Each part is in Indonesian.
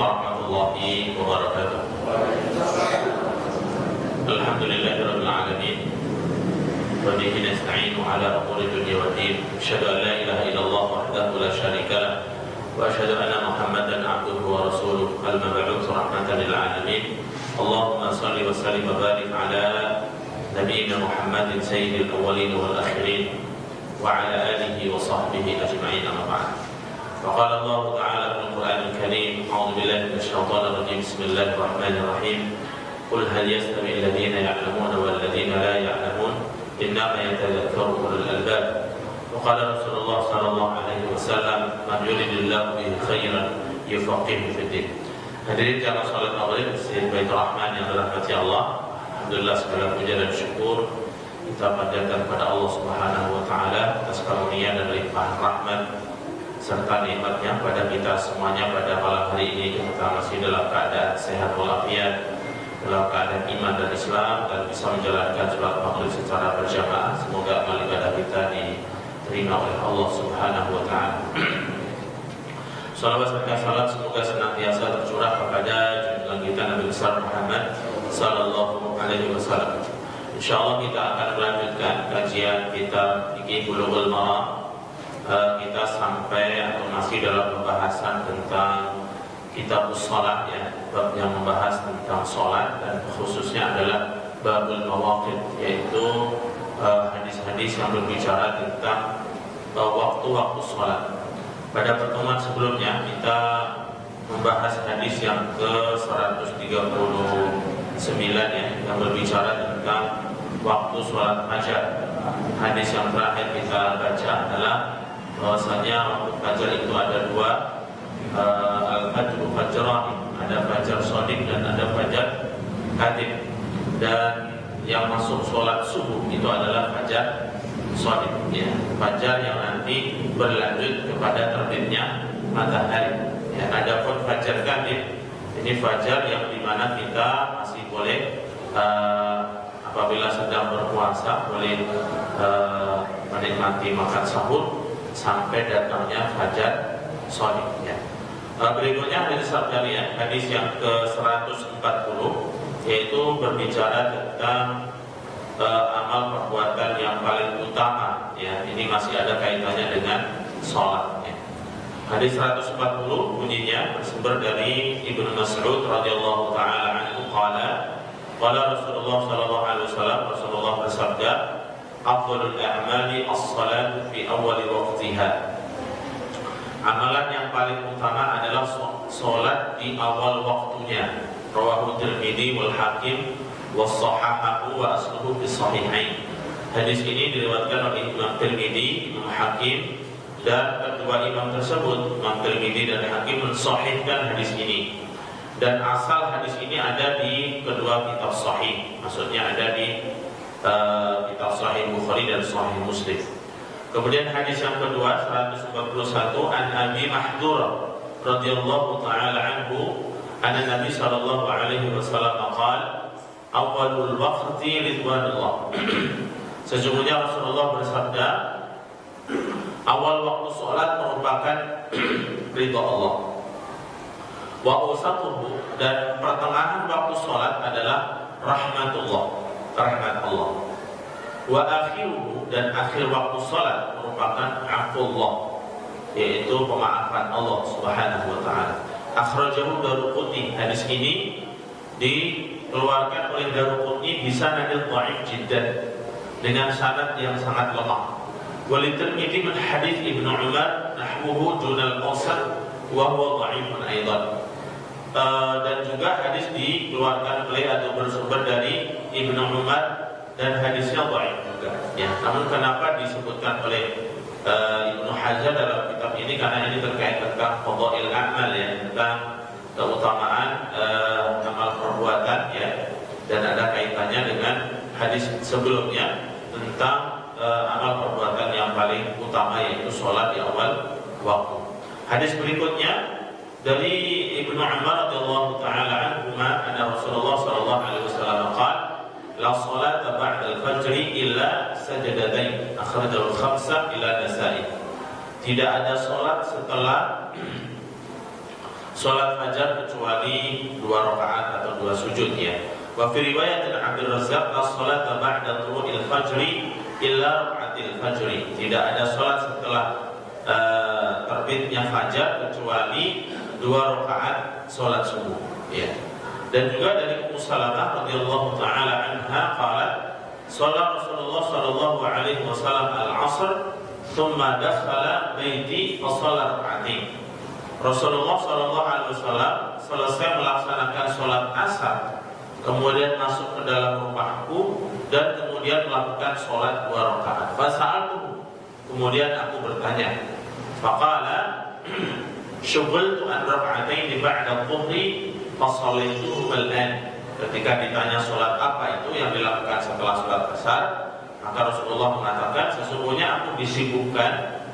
warahmatullahi wabarakatuh. Alhamdulillahirabbil alamin. Wa bihi nasta'inu ala umuri dunya waddin. Asyhadu an la ilaha illallah wahdahu la syarika lah wa asyhadu anna Muhammadan abduhu wa rasuluh al-mab'uts rahmatan lil alamin. Allahumma shalli wa sallim wa barik ala nabiyyina Muhammadin sayyidil awwalin wal akhirin wa ala alihi wa sahbihi ajma'in, amma ba'd. Faqala Allah ta'ala fil Qur'anil Karim, a'udzu billahi minasy syaithanir rajim. Bismillahirrahmanir rahim. Qul hal yastawi alladziina ya'lamuuna wal ladziina la ya'lamuun, innama yatadhakkaru ulul albab. Wa qala Rasulullah sallallahu alaihi wasallam, man yuridillahu bihi khairan yufaqihu fid din. Hadirin jamaah salat maghrib di Baitur Rahman yang dirahmati Allah. Alhamdulillah, segala puja dan syukur kita panjatkan kepada Allah Subhanahu wa taala atas karunia dan limpahan rahmat serta nikmatnya pada kita semuanya pada malam hari ini. Kita masih dalam keadaan sehat walafiat, dalam keadaan iman dan Islam, dan bisa menjalankan sholat maghrib secara berjamaah. Semoga amal ibadah kita diterima oleh Allah Subhanahu wa taala. Salawat serta salam semoga senantiasa tercurah kepada junjungan kita Nabi besar Muhammad sallallahu alaihi wasallam. Insyaallah kita akan melanjutkan kajian kitab Fiqh Bulughul Maram. Kita sampai atau masih dalam pembahasan tentang kitab shalah, ya, bab yang membahas tentang salat, dan khususnya adalah babul mawaqit, yaitu hadis-hadis yang berbicara tentang waktu-waktu salat. Pada pertemuan sebelumnya kita membahas hadis yang ke-139, ya, yang berbicara tentang waktu salat fajar. Hadis yang terakhir kita baca adalah bahwasanya waktu fajar itu ada dua, al-fajru fajrani, ada fajar shadiq dan ada fajar kadhib. Dan yang masuk sholat subuh itu adalah fajar shadiq, ya, fajar yang nanti berlanjut kepada terbitnya matahari. Ya, adapun fajar kadhib ini fajar yang dimana kita masih boleh apabila sedang berpuasa boleh menikmati makan sahur sampai datangnya fajar shadiq, ya. Berikutnya hadis sekalian, hadis yang ke-140, yaitu berbicara tentang amal perbuatan yang paling utama, ya. Ini masih ada kaitannya dengan sholat, ya. Hadis 140 bunyinya bersumber dari Ibnu Mas'ud radhiyallahu taala anhu qala Rasulullah sallallahu alaihi wasallam, Rasulullah bersabda, afdhalul a'mali as-salatu fi awwali waqtiha. Amalan yang paling utama adalah salat di awal waktunya. Rawahu Tirmidzi wal Hakim wa sahahahu wa asluhu fi sahihain. Hadis ini diriwayatkan oleh Imam Tirmidzi, Imam Hakim, dan kedua imam tersebut, Imam Tirmidzi dan Hakim, mensahihkan hadis ini. Dan asal hadis ini ada di kedua kitab sahih, maksudnya ada di kitab Sahih Bukhari dan Sahih Muslim. Kemudian hadis yang kedua 141, an Abi Mahdhur radhiyallahu taala anhu anna Nabi sallallahu alaihi wasallam qala awwalul waqti ridwanullah. Sesungguhnya Rasulullah bersabda, awal waktu salat merupakan ridha Allah. Wa awsatuhu, dan pertengahan waktu salat adalah rahmatullah, rahmat Allah. Wa akhiruhu, dan akhir waktu salat merupakan afullah, yaitu pemaafan Allah Subhanahu wa taala. Akhrajahu Daruqutni. Hadis ini dikeluarkan oleh Daruqutni bisanadil dhaif jiddan, dengan sanad yang sangat lemah. Wal Tirmidzi min hadits Ibnu Umar nahwuhu dunal awsat wa huwa dhaifun aidan. Dan juga hadis dikeluarkan oleh atau bersumber dari Ibnu Umar dan hadisnya dhaif juga, ya. Namun kenapa disebutkan oleh Ibnu Hajar dalam kitab ini? Karena ini terkait tentang fadhail amal, ya, tentang keutamaan amal perbuatan, ya, dan ada kaitannya dengan hadis sebelumnya tentang amal perbuatan yang paling utama, yaitu sholat di awal waktu. Hadis berikutnya dari Ibnu Umar radhiyallahu taala anhuma anna Rasulullah sallallahu alaihi wasallam qala la salata ba'da al-fajr illa sajadatain, akhrajahu al-khamsah ila Nasa'i. Tidak ada salat setelah sholat fajar kecuali 2 rakaat atau 2 sujud ya. Wa fi riwayat Abdul Razzaq as-salata ba'da tulu'il fajri illa raka'atil fajri. Tidak ada sholat setelah terbitnya fajar kecuali 2 rakaat sholat subuh ya. Dan juga dari Ummu Salamah radhiyallahu taala anha qalat shalla Rasulullah sallallahu alaihi wasallam al-'asr thumma dakhala baiti fa shalla raka'atain. Rasulullah sallallahu alaihi wasallam selesai melaksanakan sholat asar, kemudian masuk ke dalam rumahku dan kemudian melakukan sholat 2 rakaat. Fasa'altuhu, kemudian aku bertanya, faqala syughiltu an raka'atain ba'da dhuhri fa shallaituhum al-an. Ketika ditanya sholat apa itu yang dilakukan setelah sholat asar, maka Rasulullah mengatakan sesungguhnya aku disibukkan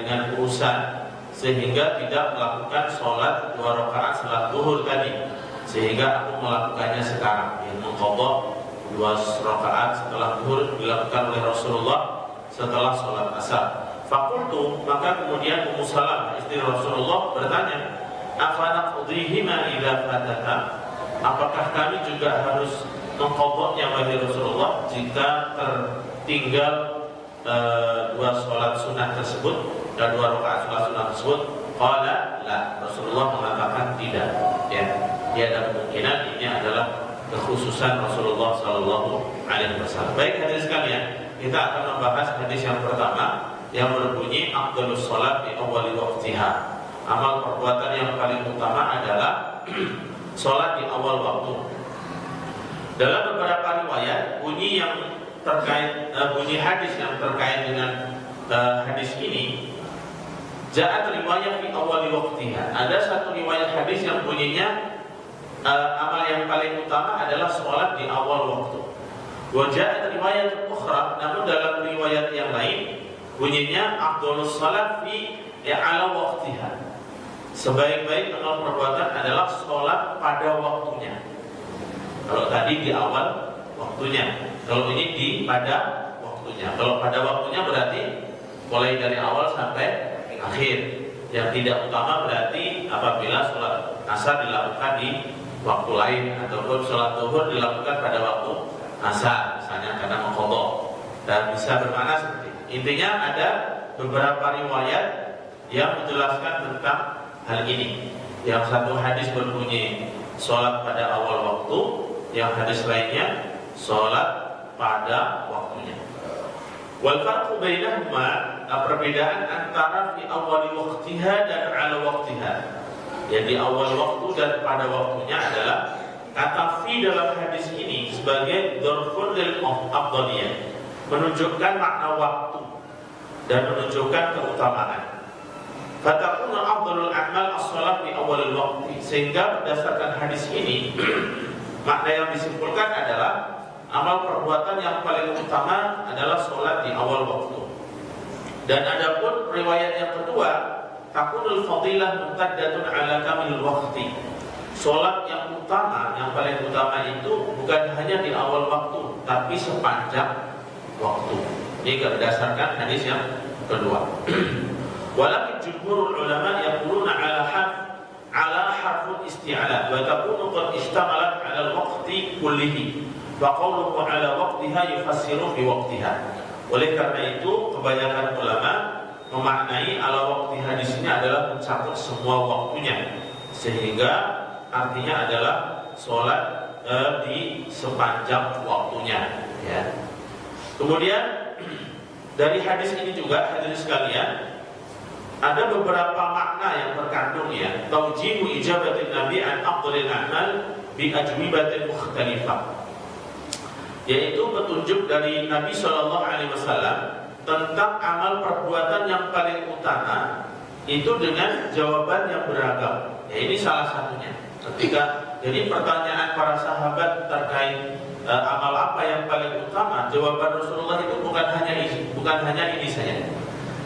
dengan urusan sehingga tidak melakukan sholat 2 rakaat salat zuhur tadi, sehingga aku melakukannya sekarang, yang mengqadha 2 rakaat setelah zuhur dilakukan oleh Rasulullah setelah sholat asar. Faqultu, maka kemudian Ummu Salamah istri Rasulullah bertanya, afana qudhihima idza fatata, apakah kami juga harus mengqadhanya wahai Rasulullah jika tertinggal 2 sholat sunnah tersebut dan 2 rakaat sholat sunnah tersebut? Qala la, Rasulullah mengatakan tidak ya. Ada kemungkinan ini adalah kekhususan Rasulullah sallallahu alaihi wasallam. Baik hadirin sekalian, kita akan membahas hadis yang pertama yang berbunyi afdhalus shalat di awwali waqtiha. Amal perbuatan yang paling utama adalah salat di awal waktu. Dalam beberapa riwayat bunyi hadis yang terkait dengan hadis ini, ja'at riwayat fi awwali waqtiha. Ada satu riwayat hadis yang bunyinya amal yang paling utama adalah salat di awal waktu. Wa ja'at riwayat ukhra, namun dalam riwayat yang lain bunyinya afdhalus shalat fi ala waqtiha. Sebaik-baik amal perbuatan adalah sholat pada waktunya. Kalau tadi di awal waktunya, kalau ini di pada waktunya. Kalau pada waktunya berarti mulai dari awal sampai akhir. Yang tidak utama berarti apabila sholat asar dilakukan di waktu lain, ataupun sholat zuhur dilakukan pada waktu asar, misalnya karena mengqadha. Dan bisa bermakna seperti itu. Intinya ada beberapa riwayat yang menjelaskan tentang hal ini. Yang satu hadis berbunyi sholat pada awal waktu, yang hadis lainnya sholat pada waktunya. Wal farqu bainahuma, perbedaan antara fi awwali waqtiha dan ala waqtiha. Jadi awal waktu dan pada waktunya adalah kata fi dalam hadis ini sebagai dzarfun lil afdhaliyah, menunjukkan makna waktu dan menunjukkan keutamaan. Fatakunu afdhalul a'mal as-shalat di awalil waqti, sehingga berdasarkan hadis ini makna yang disimpulkan adalah amal perbuatan yang paling utama adalah sholat di awal waktu. Dan adapun riwayat yang kedua, takunul fadilah mumtaddatun ala kamil waqti. Sholat yang utama, yang paling utama itu bukan hanya di awal waktu, tapi sepanjang waktu. Ini berdasarkan hadis yang kedua. Walakin jumhurul ulama yaquluna ala harful isti'ala wa takunu qad istamalat ala al-waqti kullihi wa qawluhu ala waqtiha yufassiru bi waqtiha. Oleh karena itu kebanyakan ulama memaknai ala waqtiha di sini adalah mencakup semua waktunya, sehingga artinya adalah sholat di sepanjang waktunya ya. Kemudian dari hadis ini juga hadirin sekalian, ada beberapa makna yang terkandung ya. Taujihu ijabatin nabi an afdhalil a'mal bi ajwibatin mukhtalifah, yaitu petunjuk dari Nabi SAW tentang amal perbuatan yang paling utama itu dengan jawaban yang beragam. Ya, ini salah satunya. Jadi pertanyaan para sahabat terkait amal apa yang paling utama, jawaban Rasulullah itu bukan hanya ini saja.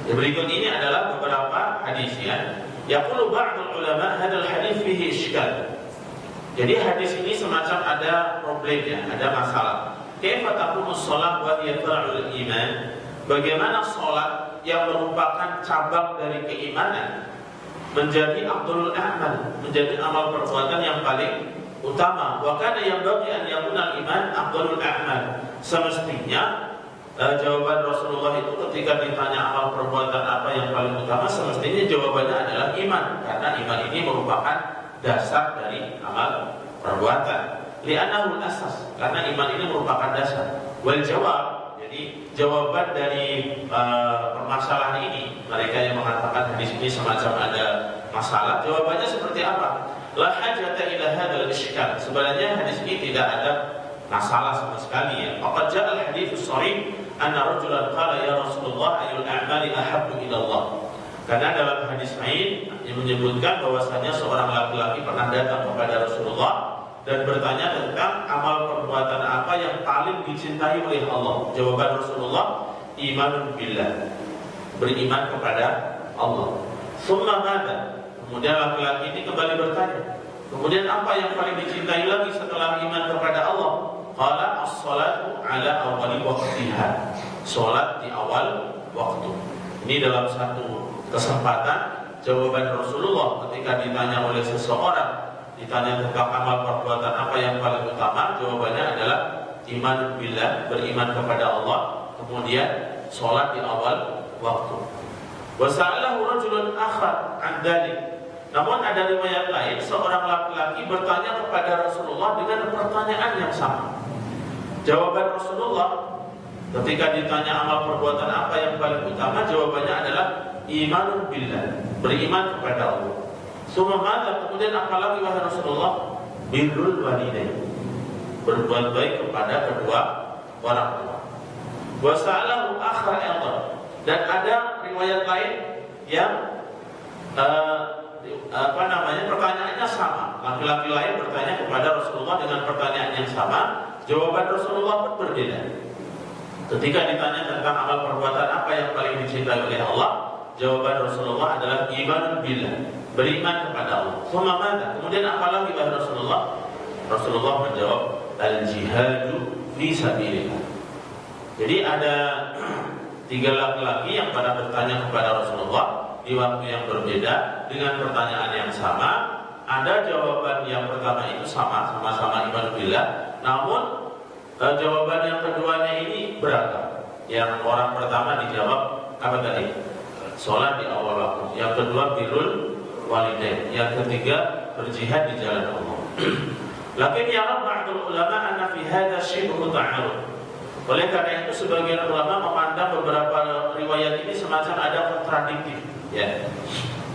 Ya, berikut ini adalah beberapa hadis ya. Yaqulu ba'dul ulama hadzal hadis fihi iskal. Jadi hadis ini semacam ada problemnya, ada masalah. Kaifa takunu shalah wa hiya far'ul iman? Bagaimana salat yang merupakan cabang dari keimanan menjadi afdhalul a'mal, menjadi amal perbuatan yang paling utama. Wa kana yanbaghi an yakuna al-iman afdhalul a'mal. Semestinya jawaban Rasulullah itu ketika ditanya amal perbuatan apa yang paling utama, semestinya jawabannya adalah iman, karena iman ini merupakan dasar dari amal perbuatan. Li'annahu al-asas, karena iman ini merupakan dasar. Wal jawab, jadi jawaban dari permasalahan ini, mereka yang mengatakan hadis ini semacam ada masalah, jawabannya seperti apa? La hajata ila hadzal isykal. Sebenarnya hadis ini tidak ada masalah sama sekali ya. Faqad ja'a al-hadits sharih anna rajulan qala ya Rasulullah ayyul a'mali ahabbu ila Allah. Karena dalam hadis lain yang menyebutkan bahwasanya seorang laki-laki pernah datang kepada Rasulullah dan bertanya tentang amal perbuatan apa yang paling dicintai oleh Allah. Jawaban Rasulullah, imanun billah, beriman kepada Allah. Summa madza? Kemudian laki-laki ini kembali bertanya, kemudian apa yang paling dicintai lagi setelah iman kepada Allah? Qala as-salatu ala awwali waqtiha. Salat di awal waktu. Ini dalam satu kesempatan jawaban Rasulullah ketika ditanya oleh seseorang, ditanya tentang amal perbuatan apa yang paling utama, jawabannya adalah iman billah, beriman kepada Allah, kemudian salat di awal waktu. Wa sa'alahu rajulun akhar 'an dzalik. Namun ada riwayat lain, seorang laki-laki bertanya kepada Rasulullah dengan pertanyaan yang sama. Jawaban Rasulullah ketika ditanya amal perbuatan apa yang paling utama, jawabannya adalah imanun billah, beriman kepada Allah. Summa kemudian apalagi wahai Rasulullah? Birrul walidain, berbuat baik kepada kedua orang tua. Wa sa'alahu akhar aydan. Dan ada riwayat lain yang pertanyaannya sama. Laki-laki lain bertanya kepada Rasulullah dengan pertanyaan yang sama. Jawaban Rasulullah pun berbeda. Ketika ditanya tentang amal perbuatan apa yang paling dicintai oleh Allah, jawaban Rasulullah adalah iman billah, beriman kepada Allah. Kemudian apa lagi wahai Rasulullah? Rasulullah menjawab, al-jihadu fi sabilillah. Jadi ada tiga laki-laki yang pada bertanya kepada Rasulullah di waktu yang berbeda dengan pertanyaan yang sama. Ada jawaban yang pertama itu sama-sama iman billah, namun jawaban yang keduanya ini beragam. Yang orang pertama dijawab apa tadi? Sholat di awal waktu. Yang kedua birrul walidain. Yang ketiga berjihad di jalan Allah. Lakin yara ba'dul ulama anna fi hadza syibhu ta'arud. Oleh karena itu sebagian ulama memandang beberapa riwayat ini semacam ada kontradiktif, ya.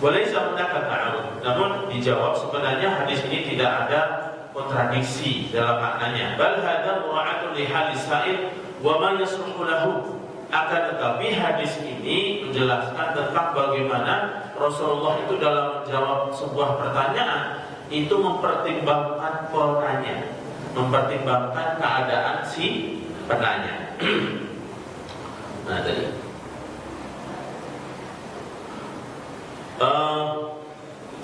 Boleh sebenarnya ta'arud. Namun dijawab sebenarnya hadis ini tidak ada kontradiksi dalam maknanya. Bal hadza mura'atun li halis sa'il wa ma yasluhu lahu. Akan tetapi hadis ini menjelaskan tentang bagaimana Rasulullah itu dalam menjawab sebuah pertanyaan itu mempertimbangkan penanya, mempertimbangkan keadaan si penanya. Nah tadi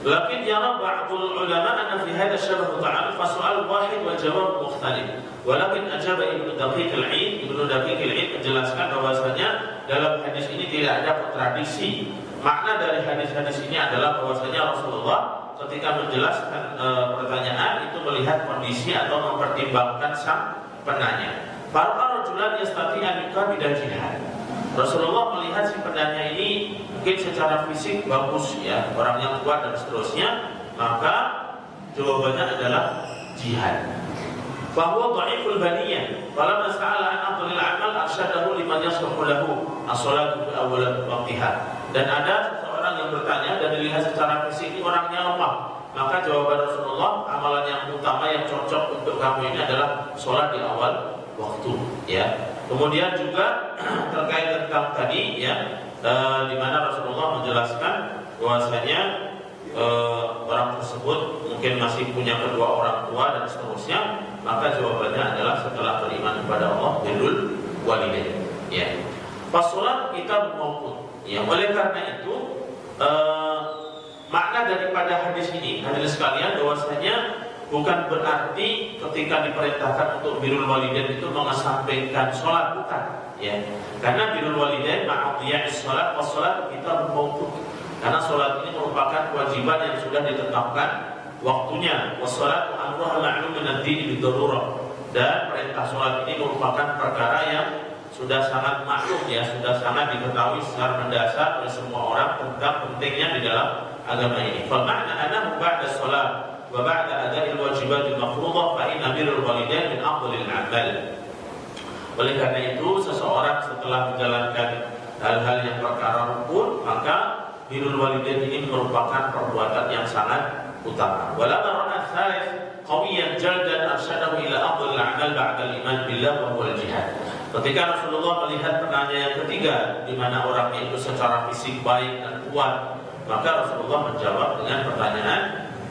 lakin yara ba'dul ulama anna fi hadha syabah ta'aruf fa su'al wahid wal jawab mukhtalif. Walakin ajaba Ibnu Daqiq al-'Id, Ibnu Daqiq al-'Id menjelaskan bahwasanya dalam hadis ini tidak ada kontradiksi. Makna dari hadis-hadis ini adalah bahwasanya Rasulullah ketika menjelaskan pertanyaan itu melihat kondisi atau mempertimbangkan sang penanya. Para rajulan yastati'an bidal jihad. Rasulullah melihat si penanya ini mungkin secara fisik bagus ya, orang yang kuat dan seterusnya, maka jawabannya adalah jihad. Bahwa dhaiful baniyah, falamma sa'ala an afdhalil amal arsyadahu liman yasluhu lahu as-salatu fi awwal waqtiha. Dan ada seseorang yang bertanya dan dilihat secara fisik ini orangnya lemah, maka jawaban Rasulullah, amalan yang utama yang cocok untuk kamu ini adalah sholat di awal waktu, ya. Kemudian juga terkait tentang tadi, ya, di mana Rasulullah menjelaskan bahwasanya orang tersebut mungkin masih punya kedua orang tua dan seterusnya, maka jawabannya adalah setelah beriman kepada Allah birrul walidain, ya. Fasolat kita maupun, ya. Oleh karena itu makna daripada hadis ini, hadirin sekalian, bahwasanya bukan berarti ketika diperintahkan untuk birrul walidain itu mengesampingkan sholat, bukan, ya. Karena birrul walidain ma'adiyah sholat, was sholat kita maupun Karena sholat ini merupakan kewajiban yang sudah ditetapkan waktunya. Wassalatu amruha ma'lumun ad-din bid-darurah. Dan perintah sholat ini merupakan perkara yang sudah sangat maklum ya, sudah sangat diketahui secara mendasar oleh semua orang tentang pentingnya di dalam agama ini. Fa ma'na annahu ba'da sholat wa ba'da ada'il wajibatil mafruḍah fa inna birrul walidain min afdhalil a'mal. Oleh karena itu seseorang setelah menjalankan hal-hal yang perkara rukun, maka birrul walidain ini merupakan perbuatan yang sangat utama. Walamma ra'a tsalits qawiyan jaldan arsyadahu ila afdhalil a'mal ba'da al-iman billah wa huwa al-jihad. Ketika Rasulullah melihat penanya yang ketiga, di mana orangnya itu secara fisik baik dan kuat, maka Rasulullah menjawab dengan pertanyaan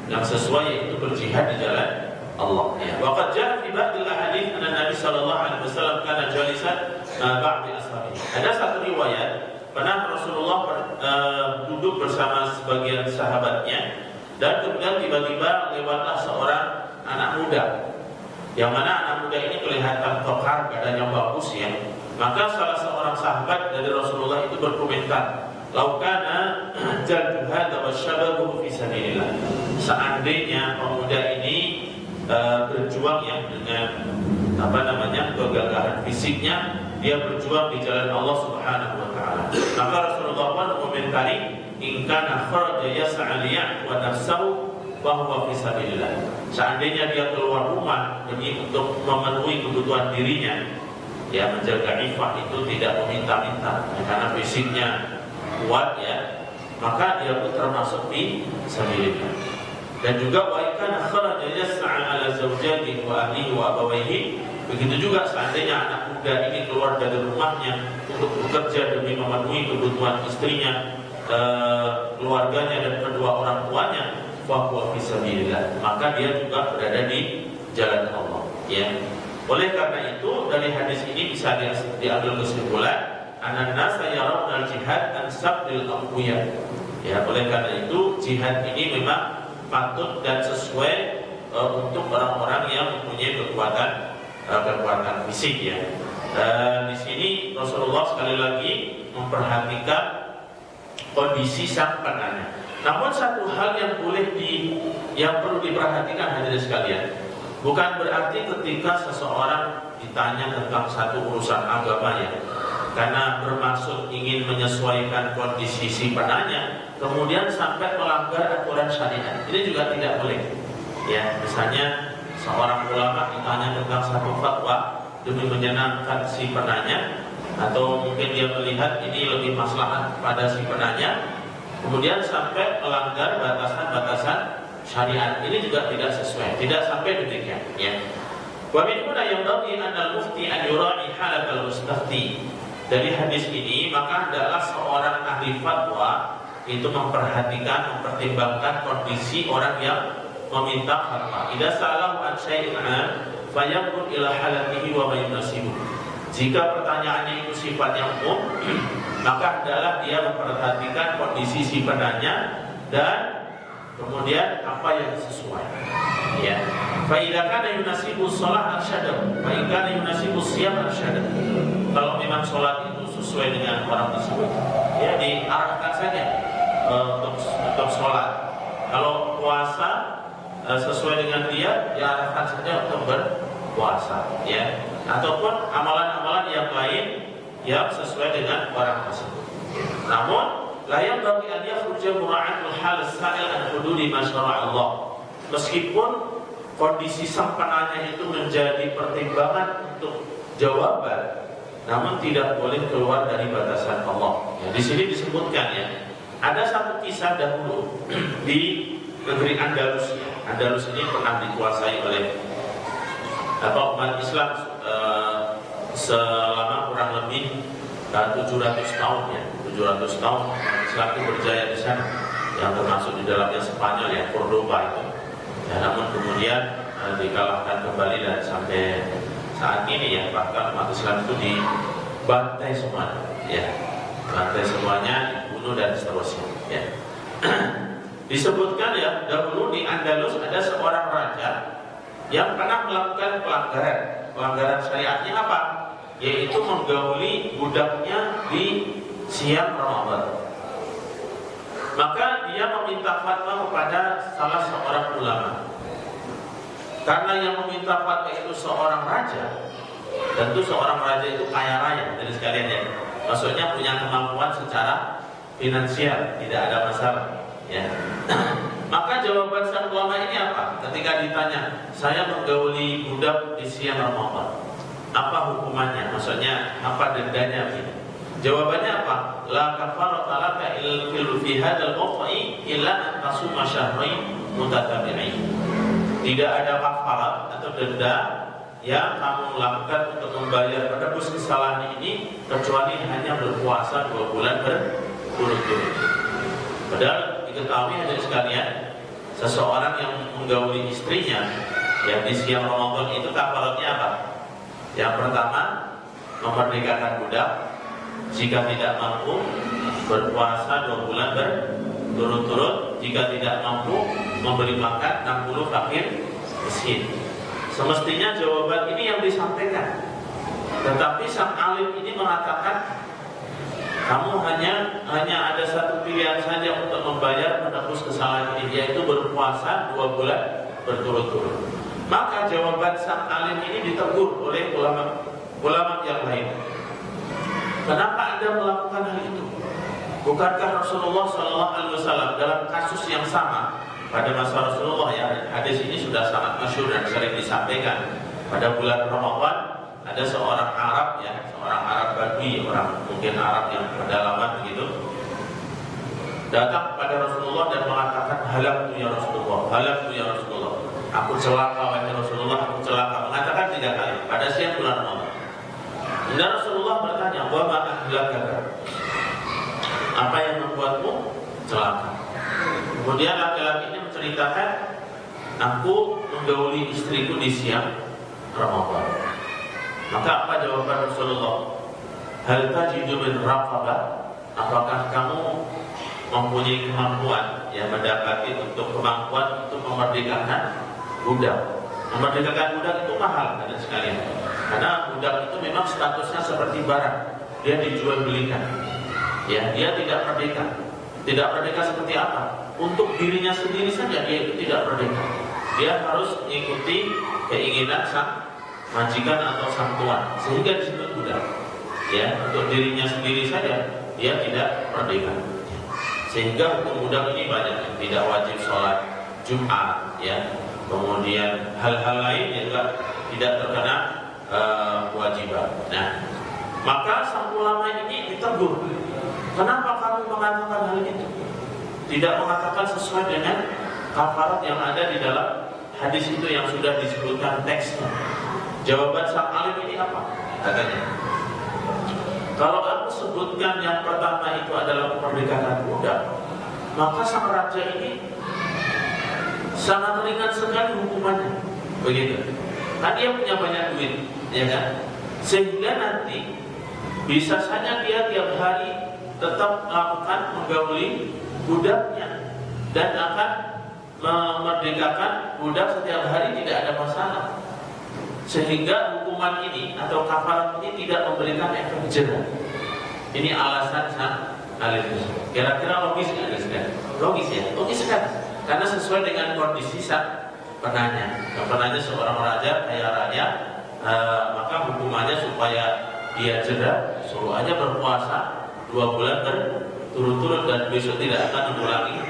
yang sesuai, yaitu berjihad di jalan Allah. Waqad jaa fi ba'd al-ahadits anna Nabi sallallahu alaihi wasallam kana jalisan ba'd ashabi. Ada satu riwayat pernah Rasulullah duduk bersama sebagian sahabatnya, dan kemudian tiba-tiba lewatlah seorang anak muda, yang mana anak muda ini kelihatan tokhar, badannya bagus ya. Maka salah seorang sahabat dari Rasulullah itu berkomentar, "Laukana jaddu hadza wasyababu fi sabilillah." Seandainya pemuda ini berjuang yang dengan kegagahan fisiknya, dia berjuang di jalan Allah Subhanahu wa taala. Maka Rasulullah pun mengomentari, "In kana kharaja yas'a liya'wa nafsahu bahwa fisabilillah." Seandainya dia keluar rumah demi untuk memenuhi kebutuhan dirinya, ya, menjaga ifah itu tidak meminta-minta karena fisiknya kuat ya, maka dia pun termasuk di fisabilillah. Dan juga wa kana kharaja yas'a ala zawjatihi wa ahlihi wa abawayhi. Begitu juga seandainya anak muda ini keluar dari rumahnya untuk bekerja demi memenuhi kebutuhan istrinya, keluarganya dan kedua orang tuanya, fahuwa fisabilillah, maka dia juga berada di jalan Allah ya. Oleh karena itu dari hadis ini bisa diambil kesimpulan an-nasa yarawna al-jihad an sabdil aqwiyah ya. Oleh karena itu jihad ini memang patut dan sesuai untuk orang-orang yang mempunyai kekuatan fisik ya. Dan di sini Rasulullah sekali lagi memperhatikan kondisi sang penanya. Namun satu hal yang perlu diperhatikan hadirin sekalian, bukan berarti ketika seseorang ditanya tentang satu urusan agama ya, karena bermaksud ingin menyesuaikan kondisi si penanya, kemudian sampai melanggar aturan syariat. Ini juga tidak boleh. Ya, misalnya seorang ulama ditanya tentang satu fatwa demi menyenangkan si penanya, atau mungkin dia melihat ini lebih maslahat pada si penanya, kemudian sampai melanggar batasan-batasan syariat. Ini juga tidak sesuai, tidak sampai demikian ya. Wa min huna yanbaghi an al-mufti an yura'i halat al-mustafti. Dari hadis ini maka adalah seorang ahli fatwa itu memperhatikan, mempertimbangkan kondisi orang yang meminta fatwa. Idza sa'alahu an syai'in fayanzur ila halatihi wa ma yunasibu. Jika pertanyaannya itu sifatnya umum, maka adalah dia memperhatikan kondisi si penanya dan kemudian apa yang sesuai. Ya. Fa idza kana yunasibu shalah arsyadahu, fa in kana yunasibu siyam arsyadahu. Kalau memang sholat itu sesuai dengan orang tersebut, ya diarahkan saja untuk sholat. Kalau puasa sesuai dengan dia, diarahkan saja untuk berpuasa, ya. Ataupun amalan-amalan yang lain yang sesuai dengan orang tersebut. Namun, la yanbaghi an yakhruja mura'atul hal as-sa'il an hududi ma syara'a Allah. Meskipun kondisi sang penanya itu menjadi pertimbangan untuk jawaban, namun tidak boleh keluar dari batasan Allah. Ya, di sini disebutkan ya, ada satu kisah dahulu di negeri Andalus. Andalus ini pernah dikuasai oleh umat Islam selama kurang lebih 700 tahun ya. 700 tahun umat Islam itu berjaya di sana, yang termasuk di dalamnya Spanyol ya, Cordoba itu. Ya, namun kemudian dikalahkan kembali dan sampai saat ini ya, bahkan umat Islam itu dibantai semua ya, bantai semuanya, dibunuh dan seterusnya ya. Disebutkan ya, dahulu di Andalus ada seorang raja yang pernah melakukan pelanggaran syariatnya apa? Yaitu menggauli budaknya di siang Ramadan. Maka dia meminta fatwa kepada salah seorang ulama. Karena yang meminta fatwa itu seorang raja, tentu seorang raja itu kaya raya dari sekalian ya. Maksudnya punya kemampuan secara finansial, tidak ada masalah ya. Maka jawaban sang ulama ini apa? Ketika ditanya, saya menggauli budak di siang Ramadan, apa hukumannya? Maksudnya apa dendanya? Jawabannya apa? La kafarata laka fi hadzal mawqi illa an tasuma syahrain mutatabi'ain. Tidak ada kafarat atau denda yang kamu lakukan untuk membayar menebus kesalahan ini kecuali hanya berpuasa 2 bulan berturut-turut. Padahal diketahui hadirin sekalian, seseorang yang menggauli istrinya yang di siang Ramadan itu kafaratnya apa? Yang pertama, memerdekakan budak. Jika tidak mampu, berpuasa 2 bulan berturut-turut. Jika tidak mampu, memberi makan 60 fakir miskin. Semestinya jawaban ini yang disampaikan. Tetapi sang alim ini mengatakan, kamu hanya ada satu pilihan saja untuk membayar menebus kesalahan ini, yaitu berpuasa 2 bulan berturut-turut. Maka jawaban sang alim ini ditegur oleh ulama yang lain. Kenapa Anda melakukan hal itu? Bukankah Rasulullah SAW dalam kasus yang sama pada masa Rasulullah, ya, hadis ini sudah sangat masyhur dan sering disampaikan. Pada bulan Ramadan ada seorang Arab, ya, seorang Arab Badui, orang mungkin Arab yang pedalaman begitu, datang kepada Rasulullah dan mengatakan, halaktu ya Rasulullah, halaktu ya Rasulullah, aku celaka wahai Rasulullah, aku celaka. Mengatakan 3 kali pada siang bulan Ramadan. Dan Rasulullah bertanya, wa ma ahlakaka, apa yang membuatmu celaka? Kemudian laki-laki ini menceritakan, aku menggauli istriku di siang Ramadan. Maka apa jawaban Rasulullah? Hal tajidu min raqabah, apakah kamu mempunyai kemampuan yang mendapati untuk kemampuan untuk memerdekakan budak? Memerdekakan budak itu mahal, ada sekalian. Karena budak itu memang statusnya seperti barang, dia dijual belikan. Ya, dia tidak merdeka. Tidak merdeka seperti apa? Untuk dirinya sendiri saja dia itu tidak merdeka. Dia harus mengikuti keinginan sang majikan atau sang tuan, sehingga disebut budak. Ya, untuk dirinya sendiri saja dia tidak merdeka. Sehingga hukum budak ini banyak, tidak wajib sholat Jumat, ya. Kemudian hal-hal lain juga tidak terkena kewajiban. Nah, maka sang ulama ini ditegur. Kenapa kamu mengatakan hal itu? Tidak mengatakan sesuai dengan kafarat yang ada di dalam hadis itu yang sudah disebutkan teksnya. Jawaban sang alim ini apa? Katanya, kalau aku sebutkan yang pertama itu adalah memerdekakan budak, maka sang raja ini sangat ringan sekali hukumannya. Begitu. Kan dia punya banyak duit, ya kan? Sehingga nanti bisa saja dia tiap hari tetap melakukan menggauli budaknya dan akan memerdekakan budak setiap hari, tidak ada masalah. Sehingga hukuman ini atau kafarat ini tidak memberikan efek jerah. Ini alasan sang alim. Kira-kira logis nggak kan? Logis ya, logis kan? Karena sesuai dengan kondisi sang penanya. Penanya seorang raja kaya raya, maka hukumannya supaya dia jerah, suruh aja berpuasa 2 bulan berturut-turut dan besok tidak akan mengulangi.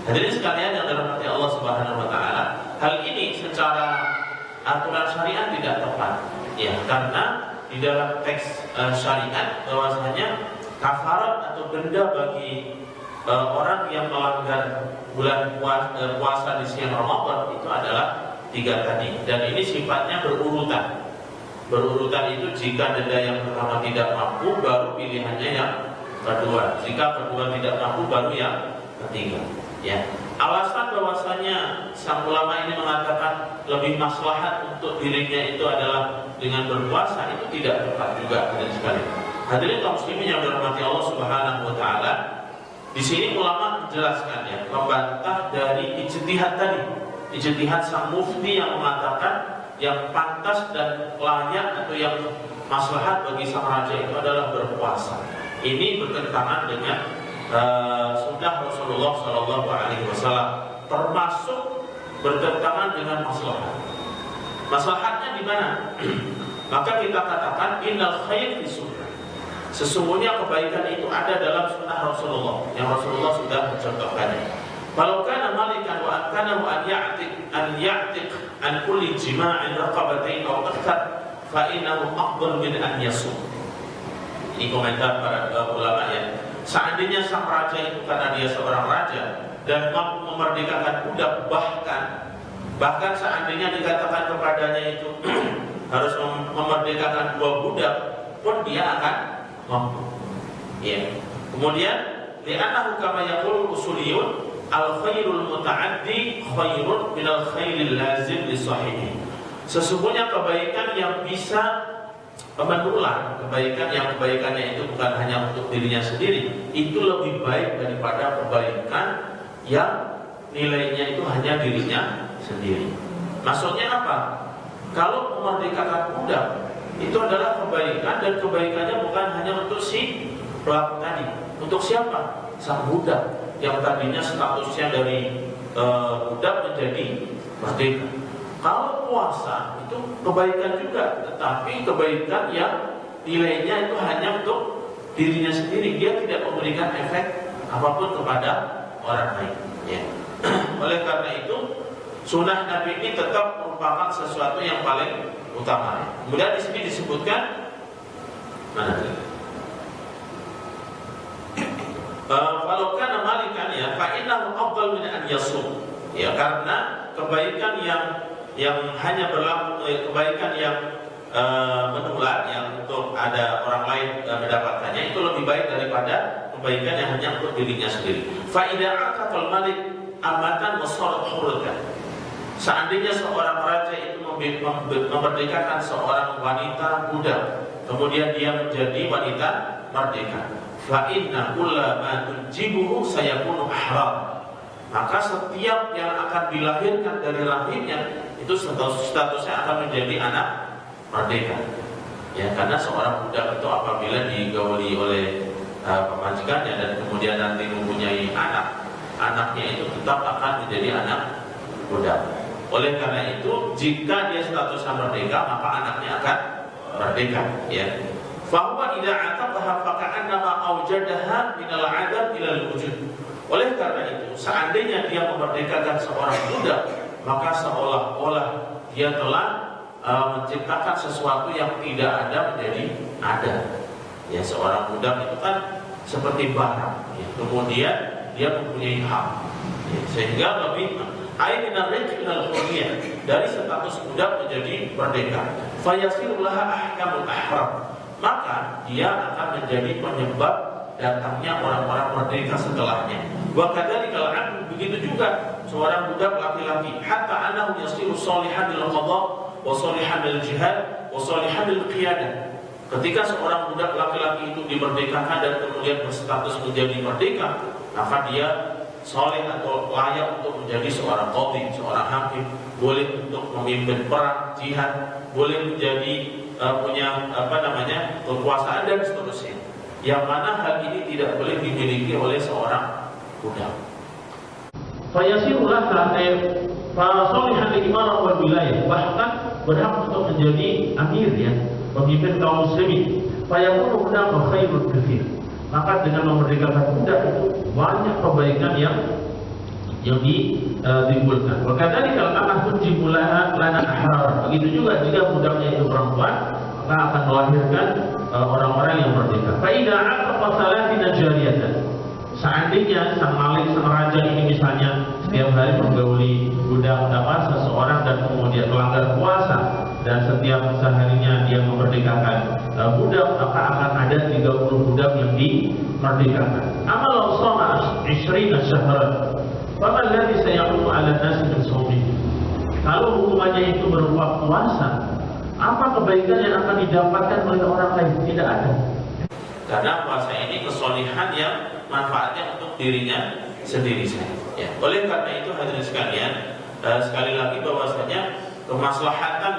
Hadirin sekalian yang dirahmati Allah Subhanahu wa taala, hal ini secara aturan syariat tidak tepat. Ya, karena di dalam teks syariat bahwasanya kafarat atau denda bagi orang yang melanggar bulan puasa di siang Ramadan itu adalah 3 tadi, dan ini sifatnya berurutan. Berurutan itu jika denda yang pertama tidak mampu, baru pilihannya yang kedua. Jika kedua tidak mampu, baru yang ketiga. Ya. Alasan bahwasanya sang ulama ini mengatakan lebih maslahat untuk dirinya itu adalah dengan berpuasa itu tidak tepat juga, hadirin sekalian. Hadirin kaum muslimin yang dirahmati Allah Subhanahu wa taala, di sini ulama menjelaskan, ya, membantah dari ijtihad tadi. Ijtihad sang mufti yang mengatakan yang pantas dan layak atau yang maslahat bagi sang raja itu adalah berpuasa. Ini bertentangan dengan sunnah Rasulullah Shallallahu Alaihi Wasallam, termasuk bertentangan dengan maslahat. Maslahatnya di mana? Maka kita katakan innal khair fi sunnah. Sesungguhnya kebaikan itu ada dalam sunnah Rasulullah yang Rasulullah sudah mencontohkannya. Kalau kana malikan wa kana an ya'tiq an kulli jima'in raqabatain aw akthar fa innahu afdal min an yasum. Ini komentar para ulama ya. Seandainya sang raja itu karena dia seorang raja dan mampu memerdekakan budak, bahkan seandainya dikatakan kepadanya itu harus memerdekakan 2 budak pun dia akan mampu. Ya. Kemudian li'annahu kama yaqulu usuliyun al-khairul muta'addi khairun minal khairil lazim li sahibi. Sesungguhnya kebaikan yang bisa menular, kebaikan yang kebaikannya itu bukan hanya untuk dirinya sendiri, itu lebih baik daripada kebaikan yang nilainya itu hanya dirinya sendiri. Maksudnya apa? Kalau memerdekakan budak itu adalah kebaikan, dan kebaikannya bukan hanya untuk si pelaku tadi. Untuk siapa? Sang budak yang tadinya statusnya dari budak menjadi merdeka. Kalau puasa itu kebaikan juga, tetapi kebaikan yang nilainya itu hanya untuk dirinya sendiri. Dia tidak memberikan efek apapun kepada orang lain. Ya. Oleh karena itu, sunnah Nabi ini tetap merupakan sesuatu yang paling utama. Kemudian di sini disebutkan mana? Kalau kana malikan ya, fa innahu afdal min an yasum. Ya, karena kebaikan yang hanya berlaku, kebaikan yang menular, yang untuk ada orang lain mendapatkannya, itu lebih baik daripada kebaikan yang hanya untuk dirinya sendiri. Fa idza aqal malik amatan wa sarat hurratan. Seandainya seorang raja itu memerdekakan seorang wanita budak, kemudian dia menjadi wanita merdeka, fa inna kulla ma tunjibuhu sayakunu ahram. Maka setiap yang akan dilahirkan dari rahimnya itu statusnya akan menjadi anak merdeka. Ya, karena seorang budak itu apabila digauli oleh pemajikannya dan kemudian nanti mempunyai anak, anaknya itu tetap akan menjadi anak budak. Oleh karena itu, jika dia statusnya merdeka, maka anaknya akan merdeka. Ya. Fahuwa idza ataqaha faka'annama awjadaha minal 'adab ilal wujud. Oleh karena itu, seandainya dia memerdekakan seorang budak, maka seolah-olah dia telah menciptakan sesuatu yang tidak ada menjadi ada. Ya, seorang budak itu kan seperti barang. Ya. Kemudian dia mempunyai hak. Ya, sehingga lebih dari status budak menjadi merdeka. Fayasirulaha ahkamul ahram. Maka dia akan menjadi penyebab datangnya orang-orang merdeka setelahnya. Wa kadzalika al-'abd, begitu juga seorang budak laki-laki, hatta annahu yasiru shalihan lil qada wa shalihan lil jihad wa shalihan lil qiyadah. Ketika seorang budak laki-laki itu dimerdekakan dan kemudian berstatus menjadi merdeka, maka dia saleh atau layak untuk menjadi seorang qadhi, seorang hakim, boleh untuk memimpin perang, jihad, boleh menjadi punya kekuasaan dan seterusnya. Yang mana hal ini tidak boleh dimiliki oleh seorang budak. Fayasirullah fasolihan imarah wal wilayah, bahkan berhak untuk menjadi amir, ya, pemimpin kaum muslimin. Fayakunu budak khairul katsir. Maka dengan memerdekakan budak itu banyak kebaikan yang ditimbulkan. Wakadari kalau anak pun dimulakan lana ahrar. Begitu juga jika budaknya itu perempuan, maka akan melahirkan orang-orang yang merdeka. Faidah ataqa salatina jariyatan. Seandainya sang malik, sang raja ini misalnya setiap hari menggauli budak seseorang dan kemudian melanggar puasa, dan setiap seharinya dia memerdekakan budak, maka akan ada 30 budak yang dimerdekakan. Amal shoma 20 syahran. Faman ladzi sayaqulu 'ala an-nasi min shaumi. Kalau hukumannya itu berupa puasa, apa kebaikan yang akan didapatkan oleh orang lain? Tidak ada. Karena puasa ini kesolihan yang manfaatnya untuk dirinya sendiri saja. Ya. Oleh karena itu hadirin sekalian, sekali lagi bahwasanya kemaslahatan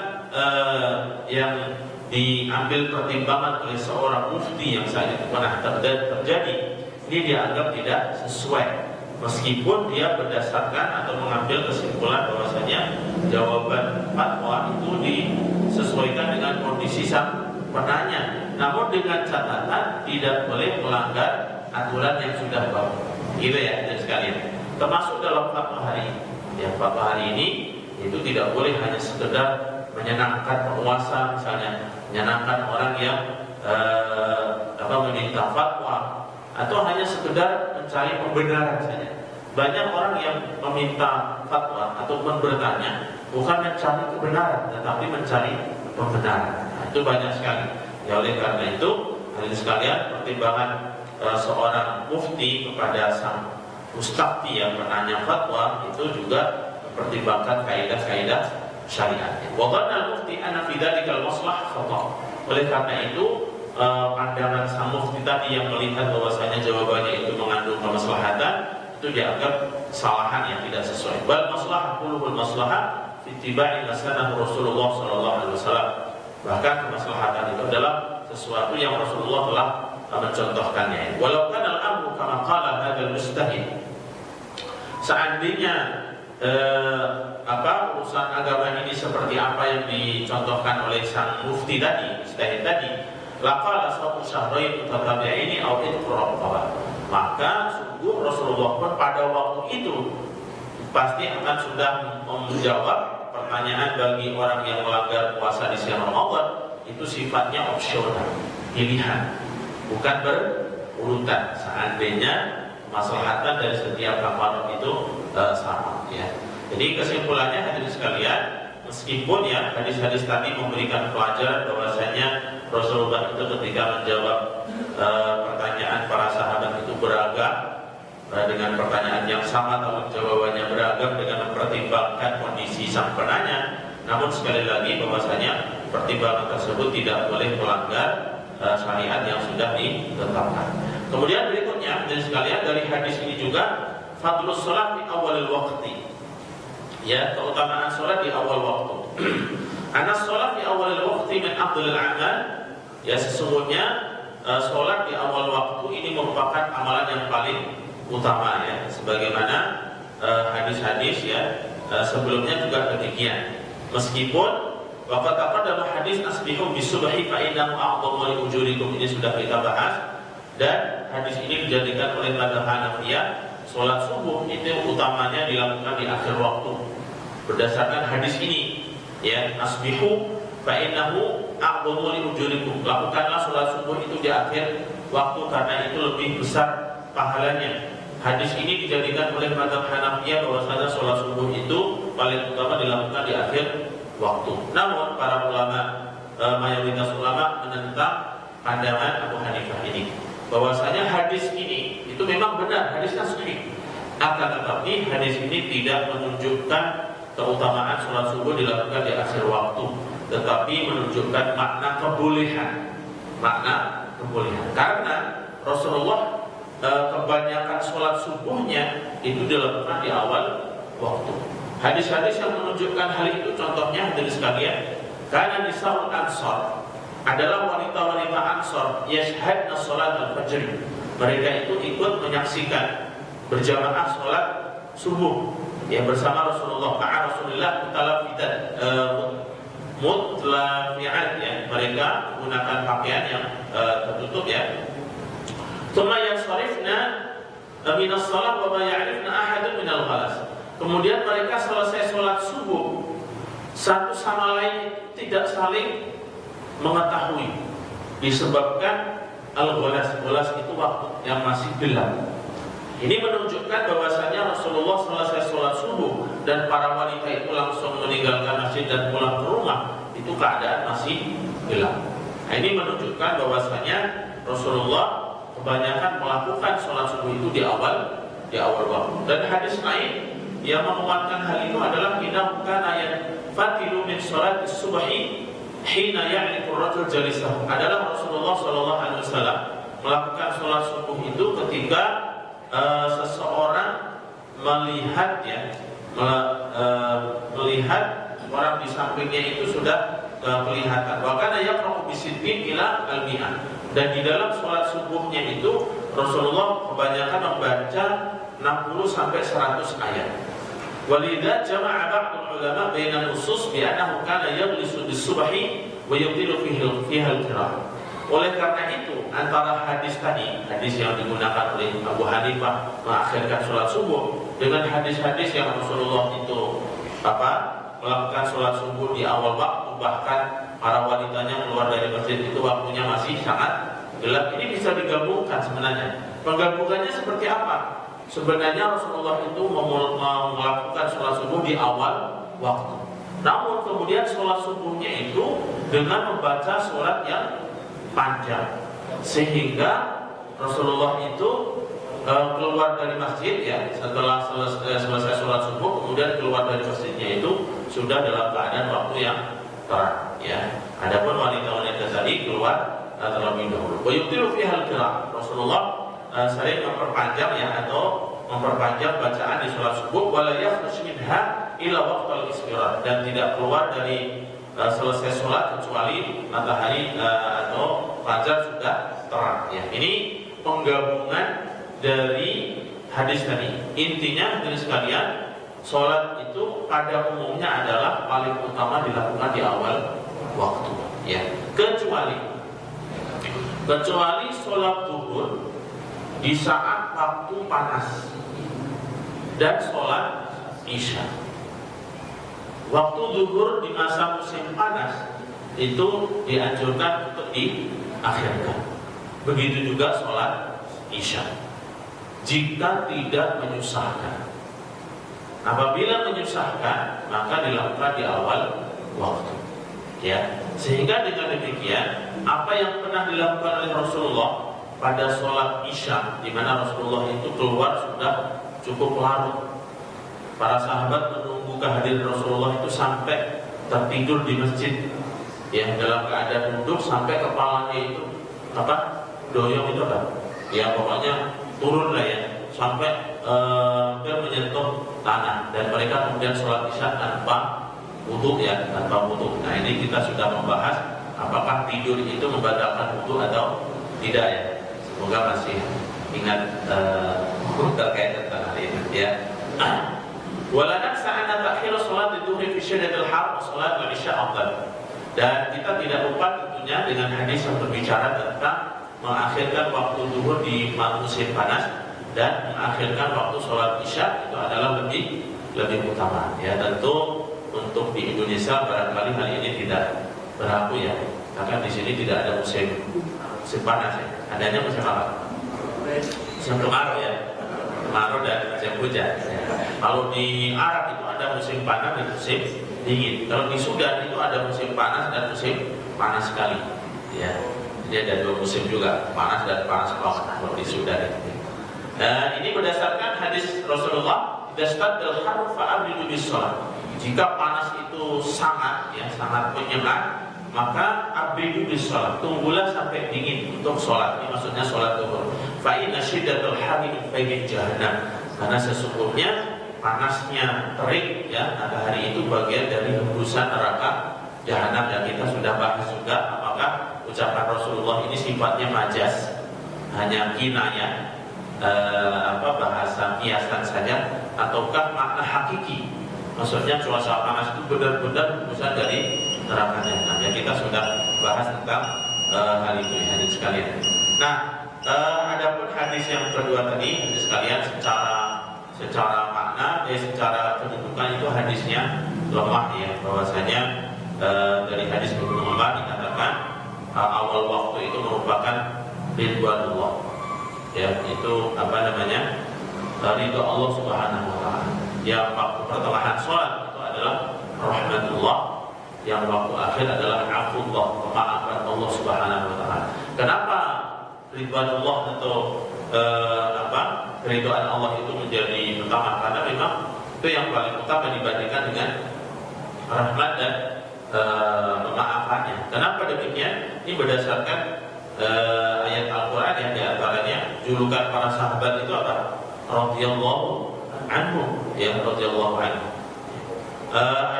yang diambil pertimbangan oleh seorang mufti yang saat itu pernah terjadi ini dianggap tidak sesuai, meskipun dia berdasarkan atau mengambil kesimpulan bahwasanya jawaban fatwa itu disesuaikan dengan kondisi sang penanya, namun dengan catatan tidak boleh melanggar aturan yang sudah baku. Gitu ya, dan sekalian. Termasuk dalam fatwa hari ini. Ya, fatwa hari ini itu tidak boleh hanya sekedar menyenangkan penguasa, misalnya menyenangkan orang yang meminta fatwa, atau hanya sekedar mencari pembenaran saja. Banyak orang yang meminta fatwa ataupun bertanya bukan mencari kebenaran, tetapi mencari pembenaran. Nah, itu banyak sekali. Ya, oleh karena itu, hadirin sekalian, pertimbangan seorang mufti kepada sang mustafti yang menanya fatwa itu juga mempertimbangkan kaidah-kaidah syariat. Wa dhanna al-mufti anna fi dzalikal maslahah khata'. Oleh karena itu, pandangan sang mufti tadi yang melihat bahwasanya jawabannya itu mengandung kemaslahatan itu dianggap kesalahan yang tidak sesuai. Bal maslahah qulubul maslahah fi ittiba'i sunnah Rasulullah sallallahu alaihi wasallam. Bahkan kemaslahatan itu adalah sesuatu yang Rasulullah telah mencontohkannya. Walau kana al-amru kama qala hadzal mustahid. Seandainya urusan agama ini seperti apa yang dicontohkan oleh sang mufti tadi, mustahid tadi, laqala satu syahrain tatabi'ini aw itqra. Maka sungguh Rasulullah pun pada waktu itu pasti akan sudah menjawab pertanyaan bagi orang yang melanggar puasa di siang Ramadan. Itu sifatnya opsional, pilihan, bukan berurutan. Seandainya maslahatan dari setiap kafarat itu sama, ya. Jadi kesimpulannya hadirin sekalian, meskipun ya hadis-hadis tadi memberikan pelajaran bahwasanya Rasulullah itu ketika menjawab pertanyaan para sahabat itu beragam, dengan pertanyaan yang sama tapi jawabannya beragam dengan mempertimbangkan kondisi sang penanya. Namun sekali lagi bahwasanya pertimbangan tersebut tidak boleh melanggar syariat yang sudah ditetapkan. Kemudian berikutnya dari sekalian dari hadis ini juga fadlus shalat di awalil waqti. Ya, keutamaan salat di awal waktu. Anna shalat di awalil waqti min afdhalil a'mal. Ya, sesungguhnya salat di awal waktu ini merupakan amalan yang paling utama, ya. Sebagaimana hadis-hadis ya sebelumnya juga demikian. Meskipun waqad taqaddama hadis asbihu bisubhi fa innahu a'dhamu li ujurikum, ini sudah kita bahas, dan hadis ini dijadikan oleh mazhab Hanafiyah salat subuh itu utamanya dilakukan di akhir waktu. Berdasarkan hadis ini, ya, asbihu fa innahu a'dhamu li ujurikum, lakukanlah salat subuh itu di akhir waktu karena itu lebih besar pahalanya. Hadis ini dijadikan oleh mazhab Hanafiyah bahwasanya salat subuh itu paling utama dilakukan di akhir waktu. Namun para ulama, mayoritas ulama menentang pandangan Abu Hanifah ini, bahwasanya hadis ini itu memang benar, hadisnya sahih. Akan tetapi hadis ini tidak menunjukkan keutamaan salat subuh dilakukan di akhir waktu, tetapi menunjukkan makna kebolehan. Makna kebolehan. Karena Rasulullah kebanyakan sholat subuhnya itu dilakukan di awal waktu. Hadis-hadis yang menunjukkan hal itu contohnya dari sekalian, karena nisa'ul ansor adalah wanita-wanita ansor yashhadna sholat al-fajr. Mereka itu ikut menyaksikan berjamaah sholat subuh yang bersama Rasulullah. Rasulullah mutlafi'at, ya, mereka menggunakan pakaian yang tertutup, ya. Kemudian kemudian mereka selesai sholat subuh, satu sama lain tidak saling mengetahui, disebabkan al-ghalas itu waktu yang masih gelap. Ini menunjukkan bahwasanya Rasulullah selesai sholat subuh dan para wanita itu langsung meninggalkan masjid dan pulang ke rumah, itu keadaan masih gelap. Nah, ini menunjukkan bahwasanya Rasulullah kebanyakan melakukan sholat subuh itu di awal waktu. Dan hadis lain yang menguatkan hal itu adalah inna kana yafatilu min sholat subhi hina ya'rifu ar-rajul jalisahu. Adalah Rasulullah sallallahu alaihi wasallam melakukan sholat subuh itu ketika seseorang melihat, ya, melihat orang di sampingnya itu sudah kelihatan. Wa kana yaqra'u bi sittin ila al-mi'ah. Dan di dalam sholat subuhnya itu Rasulullah kebanyakan membaca 60 sampai 100 ayat. Walidha jama'a ba'dul ulama baina nusus bi annahu kana yaghlisu bis-subhi wa yubtilu fiha al-qira'ah. Oleh karena itu, antara hadis tadi, hadis yang digunakan oleh Abu Hanifah mengakhirkan sholat subuh, dengan hadis-hadis yang Rasulullah itu melakukan sholat subuh di awal waktu, bahkan para wanitanya keluar dari masjid itu waktunya masih sangat gelap, ini bisa digabungkan sebenarnya. Penggabungannya seperti apa? Sebenarnya Rasulullah itu melakukan sholat subuh di awal waktu, namun kemudian sholat subuhnya itu dengan membaca sholat yang panjang, sehingga Rasulullah itu keluar dari masjid ya setelah selesai sholat subuh, kemudian keluar dari masjidnya itu sudah dalam keadaan waktu yang terang ya. Adapun wanita-wanita tadi keluar terlebih dahulu. Wa yubtilu fiha al-qira'ah. Rasulullah sering memperpanjang ya, atau memperpanjang bacaan di sholat subuh, wala yakhruj minha ila waqtal istirah, dan tidak keluar dari selesai sholat kecuali matahari atau fajar sudah terang ya. Ini penggabungan dari hadis tadi. Intinya dari sekalian, sholat itu pada umumnya adalah paling utama dilakukan di awal waktu ya, kecuali sholat zuhur di saat waktu panas dan sholat isya. Waktu zuhur di masa musim panas itu dianjurkan untuk diakhirkan. Begitu juga sholat isya, jika tidak menyusahkan. Apabila menyusahkan, maka dilakukan di awal waktu ya. Sehingga dengan demikian, apa yang pernah dilakukan oleh Rasulullah pada sholat isya, di mana Rasulullah itu keluar sudah cukup larut, para sahabat menunggu kehadiran Rasulullah itu sampai tertidur di masjid ya, dalam keadaan duduk sampai kepalanya itu doyong itu ya, pokoknya turun lah ya, sampai menyentuh tanah, dan mereka kemudian sholat isya tanpa wudu ya, tanpa wudu. Nah, ini kita sudah membahas apakah tidur itu membatalkan wudu atau tidak ya. Semoga masih ingat terkait tentang hal ini ya. Wala naksa anna ta'khir salat ad-dhuhri fi syiddatil har wa salat al-isya afdal. Dan kita tidak lupa tentunya dengan hadis yang berbicara tentang mengakhirkan waktu zuhur di musim panas dan mengakhirkan waktu sholat isya itu adalah lebih utama ya. Tentu untuk di Indonesia barangkali hal ini tidak berlaku ya, karena di sini tidak ada musim panas ya. Adanya musim apa? Musim kemarau ya, kemarau dan musim hujan ya. Kalau di Arab itu ada musim panas dan musim dingin. Kalau di Sudan itu ada musim panas dan musim panas sekali ya. Jadi ada dua musim juga, panas dan panas banget kalau di Sudan itu. Nah, ini berdasarkan hadis Rasulullah, "Dastadil har fa'abridu bis-shalah." Jika panas itu sangat menyengat, maka abridu bis-shalah, tunggulah sampai dingin untuk sholat. Ini maksudnya sholat zuhur. Fa inna syiddatal harri min fayhi jahannam. Karena sesungguhnya panasnya terik ya, matahari itu bagian dari hembusan neraka jahanam, dan kita sudah bahas juga apakah ucapan Rasulullah ini sifatnya majaz, hanya kinayah, bahasa kiasan saja, ataukah makna hakiki, maksudnya cuaca panas itu benar-benar hembusan dari neraka jahanam. Ya, kita sudah bahas tentang hal itu ya, hadis sekalian. Nah, adapun hadis yang kedua tadi, hadis sekalian, secara makna, secara kedudukan itu hadisnya lemah ya, bahwasanya dari hadis Ibnu Umar dikatakan awal waktu itu merupakan ridwanullah ya, itu ridho Allah Subhanahu wa taala. Yang waktu pertengahan sholat itu adalah rahmatullah, yang waktu akhir adalah afullah, kemaafan Allah Subhanahu wa taala. Kenapa ridwanullah atau keridhaan Allah itu menjadi utama? Karena memang itu yang paling utama dibandingkan dengan rahmat dan pemaafannya. Kenapa demikian? Ini berdasarkan ayat Al-Quran yang diantaranya julukan para sahabat itu apa? Radhiyallahu anhu ya, radhiyallahu anhu.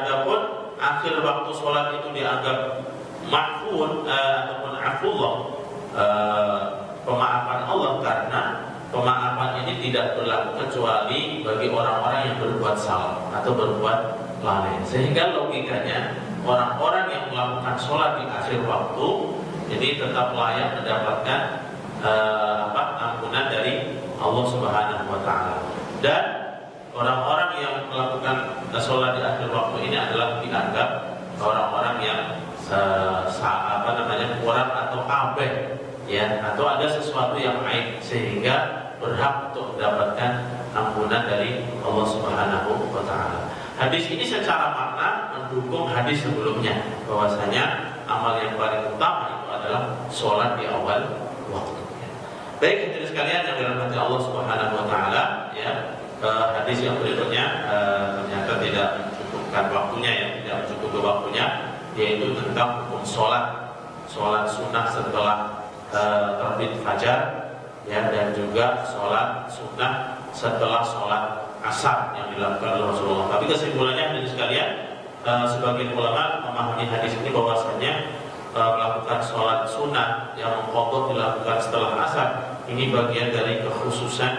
Adapun akhir waktu sholat itu dianggap mahfun ataupun afullah, pemaafan Allah, karena pemaafan ini tidak berlaku kecuali bagi orang-orang yang berbuat salah atau berbuat lalai. Sehingga logikanya orang-orang yang melakukan sholat di akhir waktu ini tetap layak mendapatkan ampunan dari Allah Subhanahu wa taala. Dan orang-orang yang melakukan sholat di akhir waktu ini adalah dianggap orang-orang yang kurang atau abeh, ya, atau ada sesuatu yang aib sehingga berhak untuk mendapatkan ampunan dari Allah Subhanahu wa taala. Hadis ini secara makna mendukung hadis sebelumnya, bahwasanya amal yang paling utama itu adalah sholat di awal waktu. Baik, hadirin sekalian yang dirahmati Allah Subhanahu wa taala, ya, hadis yang berikutnya ternyata tidak mencukupkan waktunya, ya, tidak mencukupi waktunya, yaitu tentang hukum sholat sunnah setelah terbit fajar, ya, dan juga sholat sunnah setelah sholat asar yang dilakukan oleh Rasulullah. Tapi kesimpulannya hadirin sekalian, sebagian ulama memahami hadis ini bahwasanya melakukan sholat sunnah yang mengqadha dilakukan setelah asar ini bagian dari kekhususan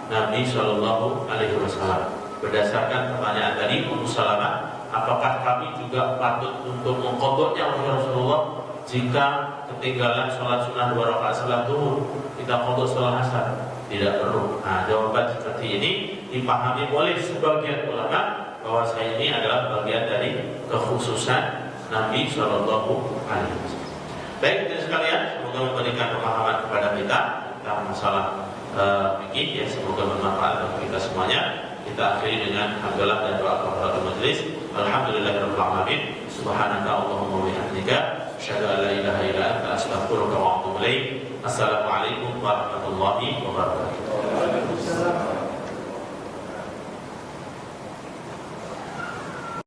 Nabi Shallallahu Alaihi Wasallam. Berdasarkan pertanyaan tadi Ummu Salamah, apakah kami juga patut untuk mengqadhanya oleh Rasulullah jika ketinggalan sholat sunnah 2 rakaat salat zuhur, kita qadha setelah asar? Tidak perlu. Nah, jawaban seperti ini dipahami oleh sebagian ulama bahwasanya ini adalah bagian dari kekhususan Nabi Shallallahu Alaihi Wasallam. Baik, hadirin sekalian, semoga memberikan pemahaman kepada kita tentang masalah fikih, ya, semoga bermanfaat bagi kita semuanya. Kita akhiri dengan hamdalah dan doa kafaratul majelis. Alhamdulillahirabbil alamin. Subhanaka Allahumma wa bihamdika, asyhadu an la ilaha illa anta, astaghfiruka wa atubu ilaik. Assalamualaikum warahmatullahi wabarakatuh.